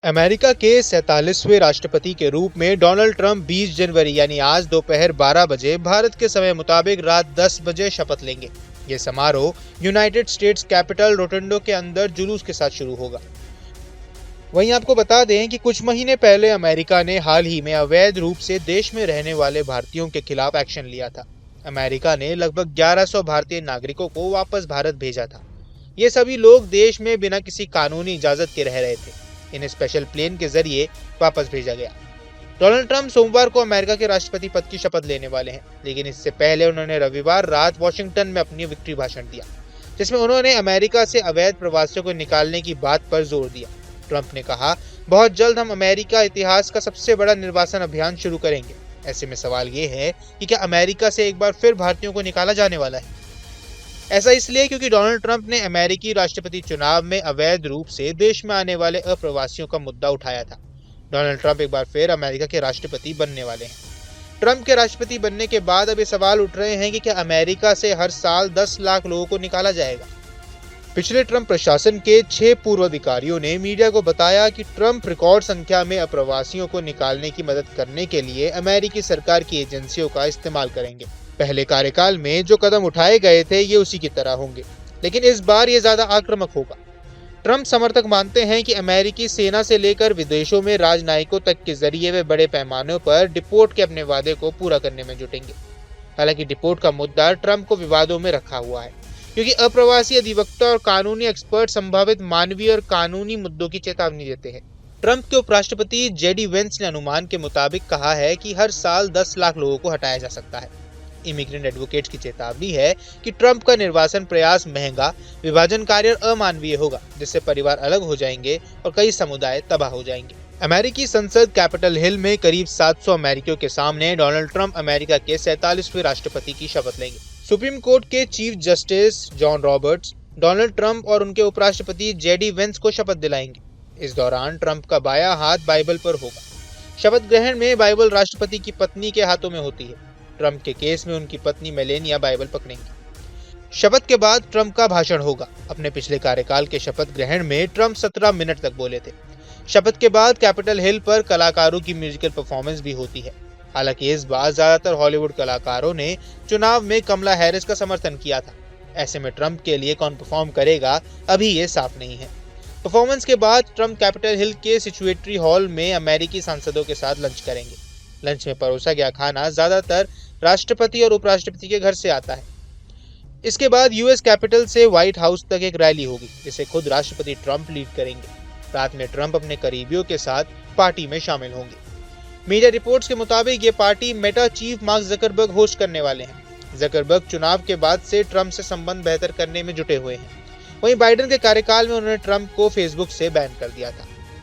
America के 47वें राष्ट्रपति के रूप में डोनाल्ड ट्रंप 20 जनवरी यानी आज दोपहर 12 बजे भारत के समय मुताबिक रात 10 बजे शपथ लेंगे। ये समारोह यूनाइटेड स्टेट्स कैपिटल रोटंडो के अंदर जुलूस के साथ शुरू होगा। वहीं आपको बता दें कि कुछ महीने पहले अमेरिका ने हाल ही में अवैध रूप से देश में रहने वाले भारतीयों के खिलाफ एक्शन लिया था। अमेरिका ने लगभग 1100 भारतीय नागरिकों को वापस भारत भेजा था। ये सभी लोग देश में बिना किसी कानूनी इजाजत के रह रहे थे। इन्हें स्पेशल प्लेन के जरिए वापस भेजा गया। डोनाल्ड ट्रंप सोमवार को अमेरिका के राष्ट्रपति पद की शपथ लेने वाले हैं, लेकिन इससे पहले उन्होंने रविवार रात वॉशिंगटन में अपनी विक्ट्री भाषण दिया, जिसमें उन्होंने अमेरिका से अवैध प्रवासियों को निकालने की बात पर जोर दिया। ट्रंप ने कहा, बहुत जल्द हम अमेरिका इतिहास का सबसे बड़ा निर्वासन अभियान शुरू करेंगे। ऐसे में सवाल ये है कि क्या अमेरिका से एक बार फिर भारतीयों को निकाला जाने वाला है। ऐसा इसलिए क्योंकि डोनाल्ड ट्रंप ने अमेरिकी राष्ट्रपति चुनाव में अवैध रूप से देश में आने वाले अप्रवासियों का मुद्दा उठाया था। डोनाल्ड ट्रंप एक बार फिर अमेरिका के राष्ट्रपति बनने वाले हैं। ट्रंप के राष्ट्रपति बनने के बाद अब ये सवाल उठ रहे हैं कि क्या अमेरिका से हर साल 10 लाख लोगों को निकाला जाएगा। पिछले ट्रंप प्रशासन के 6 पूर्व अधिकारियों ने मीडिया को बताया कि ट्रंप रिकॉर्ड संख्या में अप्रवासियों को निकालने की मदद करने के लिए अमेरिकी सरकार की एजेंसियों का इस्तेमाल करेंगे। पहले कार्यकाल में जो कदम उठाए गए थे ये उसी की तरह होंगे, लेकिन इस बार ये ज्यादा आक्रामक होगा। ट्रंप समर्थक मानते हैं कि अमेरिकी सेना से लेकर विदेशों में राजनयिकों तक के जरिए वे बड़े पैमाने पर डिपोर्ट के अपने वादे को पूरा करने में जुटेंगे। हालांकि डिपोर्ट का मुद्दा ट्रंप को विवादों में रखा हुआ है, क्योंकि अप्रवासी अधिवक्ता और कानूनी एक्सपर्ट संभावित मानवीय और कानूनी मुद्दों की चेतावनी देते हैं। ट्रंप के उपराष्ट्रपति जेडी वेंस ने अनुमान के मुताबिक कहा है कि हर साल 10 लाख लोगों को हटाया जा सकता है। इमिग्रेंट एडवोकेट्स की चेतावनी है कि ट्रंप का निर्वासन प्रयास महंगा, विभाजनकारी और अमानवीय होगा, जिससे परिवार अलग हो जाएंगे और कई समुदाय तबाह हो जाएंगे। अमेरिकी संसद कैपिटल हिल में करीब 700 अमेरिकियों के सामने डोनाल्ड ट्रंप अमेरिका के 47वें राष्ट्रपति की शपथ लेंगे। सुप्रीम कोर्ट के chief justice John Roberts Donald Trump और उनके उपराष्ट्रपति जेडी वेंस को शपथ दिलाएंगे। इस दौरान ट्रंप का बायां हाथ बाइबल पर होगा। शपथ ग्रहण में बाइबल राष्ट्रपति की पत्नी के हाथों में होती है। ट्रंप के केस में उनकी पत्नी मेलेनिया बाइबल पकड़ेंगी। शपथ के बाद ट्रंप का भाषण होगा। अपने पिछले कार्यकाल के शपथ ग्रहण में ट्रंप 17 मिनट तक बोले थे। शपथ के बाद कैपिटल हिल पर कलाकारों की म्यूजिकल परफॉर्मेंस भी होती है। हालांकि इस बार ज्यादातर हॉलीवुड कलाकारों ने चुनाव में कमला हैरिस का समर्थन किया था। ऐसे में ट्रंप के लिए कौन परफॉर्म करेगा अभी ये साफ नहीं है। परफॉर्मेंस के बाद ट्रंप कैपिटल हिल के सिचुएटरी हॉल में अमेरिकी सांसदों के साथ लंच करेंगे। लंच में परोसा गया खाना ज्यादातर राष्ट्रपति और उपराष्ट्रपति के घर से आता है। इसके बाद यूएस कैपिटल से व्हाइट हाउस तक एक रैली होगी, जिसे खुद राष्ट्रपति ट्रंप लीड करेंगे। रात में ट्रंप अपने करीबियों के साथ पार्टी में शामिल होंगे। मीडिया रिपोर्ट्स के मुताबिक ये party Meta chief mark Zuckerberg host करने वाले हैं। जकरबर्ग चुनाव के बाद से ट्रंप से संबंध बेहतर करने में जुटे हुए हैं। वहीं बाइडेन के कार्यकाल में उन्होंने ट्रंप को फेसबुक से बैन कर दिया था।